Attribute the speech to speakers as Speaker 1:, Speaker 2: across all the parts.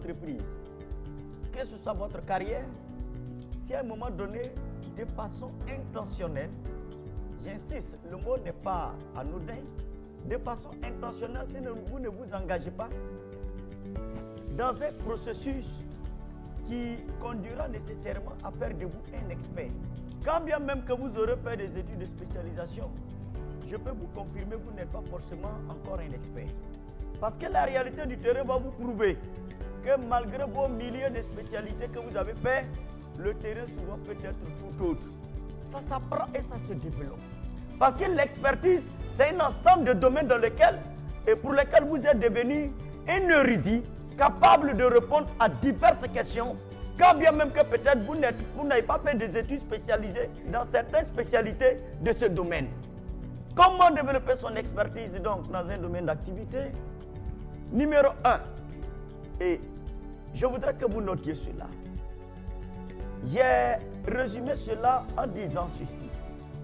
Speaker 1: entreprise, que ce soit votre carrière, si à un moment donné, de façon intentionnelle, j'insiste, le mot n'est pas anodin, de façon intentionnelle, si vous ne vous engagez pas dans un processus qui conduira nécessairement à faire de vous un expert. Quand bien même que vous aurez fait des études de spécialisation, je peux vous confirmer que vous n'êtes pas forcément encore un expert. Parce que la réalité du terrain va vous prouver que malgré vos milliers de spécialités que vous avez fait, le terrain souvent peut être tout autre. Ça s'apprend et ça se développe. Parce que l'expertise, c'est un ensemble de domaines dans lesquels et pour lesquels vous êtes devenu un érudit capable de répondre à diverses questions, quand bien même que peut-être vous n'avez pas fait des études spécialisées dans certaines spécialités de ce domaine. Comment développer son expertise donc dans un domaine d'activité? Numéro 1, et je voudrais que vous notiez cela. J'ai résumé cela en disant ceci.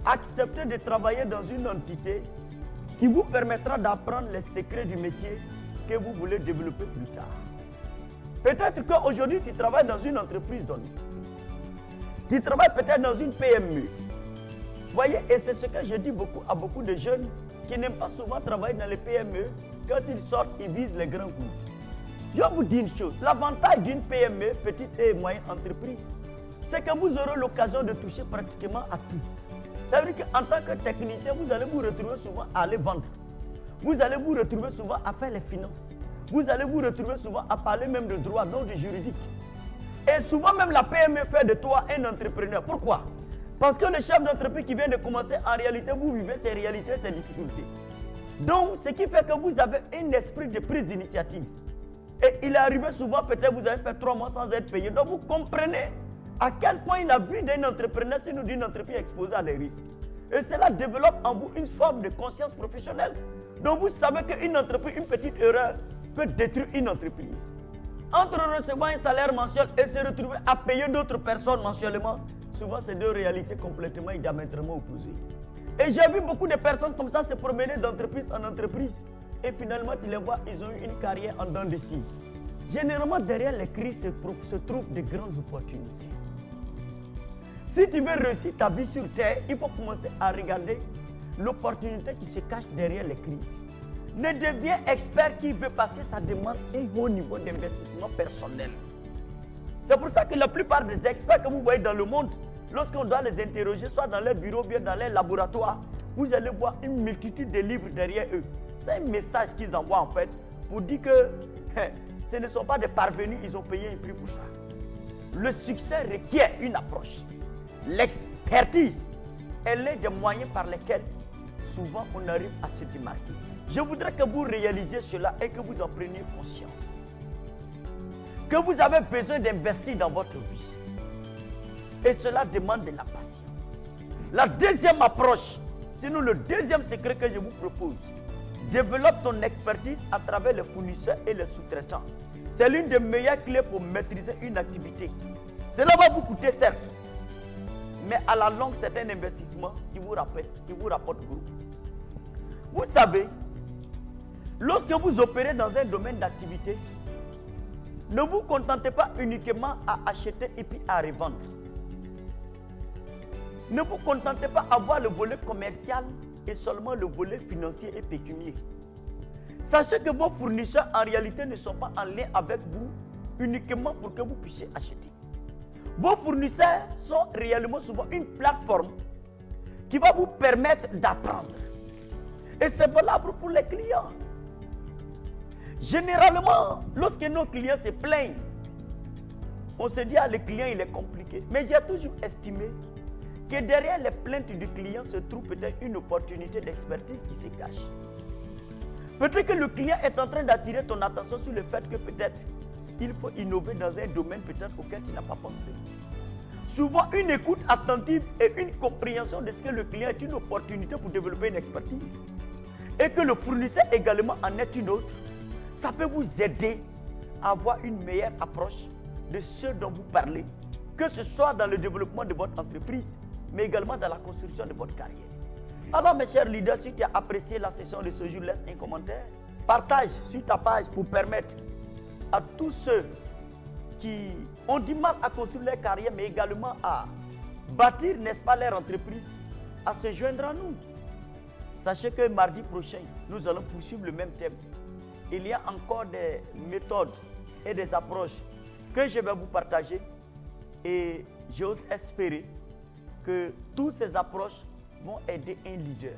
Speaker 1: Acceptez de travailler dans une entité qui vous permettra d'apprendre les secrets du métier que vous voulez développer plus tard. Peut-être qu'aujourd'hui, tu travailles dans une entreprise donnée. Tu travailles peut-être dans une PME. Vous voyez, et c'est ce que je dis à beaucoup de jeunes qui n'aiment pas souvent travailler dans les PME. Quand ils sortent, ils visent les grands coups. Je vous dis une chose, l'avantage d'une PME, petite et moyenne entreprise, c'est que vous aurez l'occasion de toucher pratiquement à tout. Ça veut dire qu'en tant que technicien, vous allez vous retrouver souvent à aller vendre. Vous allez vous retrouver souvent à faire les finances. Vous allez vous retrouver souvent à parler même de droit, non de juridique. Et souvent même la PME fait de toi un entrepreneur. Pourquoi? Parce que le chef d'entreprise qui vient de commencer, en réalité, vous vivez ces réalités, ces difficultés. Donc, ce qui fait que vous avez un esprit de prise d'initiative. Et il est arrivé souvent, peut-être vous avez fait 3 mois sans être payé. Donc, vous comprenez à quel point la vie d'un entrepreneur, c'est d'une entreprise exposée à des risques. Et cela développe en vous une forme de conscience professionnelle. Donc, vous savez qu'une entreprise, une petite erreur, peut détruire une entreprise. Entre recevoir un salaire mensuel et se retrouver à payer d'autres personnes mensuellement, souvent c'est deux réalités complètement et diamétralement opposées. Et j'ai vu beaucoup de personnes comme ça se promener d'entreprise en entreprise. Et finalement, tu les vois, ils ont eu une carrière en dents de scie. Généralement, derrière les crises se trouvent de grandes opportunités. Si tu veux réussir ta vie sur terre, il faut commencer à regarder l'opportunité qui se cache derrière les crises. Ne deviens expert qui veut parce que ça demande un haut niveau d'investissement personnel. C'est pour ça que la plupart des experts que vous voyez dans le monde, lorsqu'on doit les interroger, soit dans leur bureau, bien dans leur laboratoire, vous allez voir une multitude de livres derrière eux. C'est un message qu'ils envoient en fait pour dire que ce ne sont pas des parvenus, ils ont payé un prix pour ça. Le succès requiert une approche. L'expertise, elle est des moyens par lesquels souvent on arrive à se démarquer. Je voudrais que vous réalisiez cela et que vous en preniez conscience. Que vous avez besoin d'investir dans votre vie. Et cela demande de la patience. La deuxième approche, sinon le deuxième secret que je vous propose, développe ton expertise à travers les fournisseurs et les sous-traitants. C'est l'une des meilleures clés pour maîtriser une activité. Cela va vous coûter certes, mais à la longue, c'est un investissement qui vous rapporte gros. Vous savez, lorsque vous opérez dans un domaine d'activité, ne vous contentez pas uniquement à acheter et puis à revendre. Ne vous contentez pas à avoir le volet commercial et seulement le volet financier et pécuniaire. Sachez que vos fournisseurs en réalité ne sont pas en lien avec vous uniquement pour que vous puissiez acheter. Vos fournisseurs sont réellement souvent une plateforme qui va vous permettre d'apprendre. Et c'est valable pour les clients. Généralement, lorsque nos clients se plaignent, on se dit, le client il est compliqué. Mais j'ai toujours estimé que derrière les plaintes du client se trouve peut-être une opportunité d'expertise qui se cache. Peut-être que le client est en train d'attirer ton attention sur le fait que peut-être il faut innover dans un domaine peut-être auquel tu n'as pas pensé. Souvent, une écoute attentive et une compréhension de ce que le client est une opportunité pour développer une expertise. Et que le fournisseur également en est une autre. Ça peut vous aider à avoir une meilleure approche de ce dont vous parlez, que ce soit dans le développement de votre entreprise, mais également dans la construction de votre carrière. Alors mes chers leaders, si tu as apprécié la session de ce jour, laisse un commentaire. Partage sur ta page pour permettre à tous ceux qui ont du mal à construire leur carrière, mais également à bâtir, n'est-ce pas, leur entreprise, à se joindre à nous. Sachez que mardi prochain, nous allons poursuivre le même thème. Il y a encore des méthodes et des approches que je vais vous partager et j'ose espérer que toutes ces approches vont aider un leader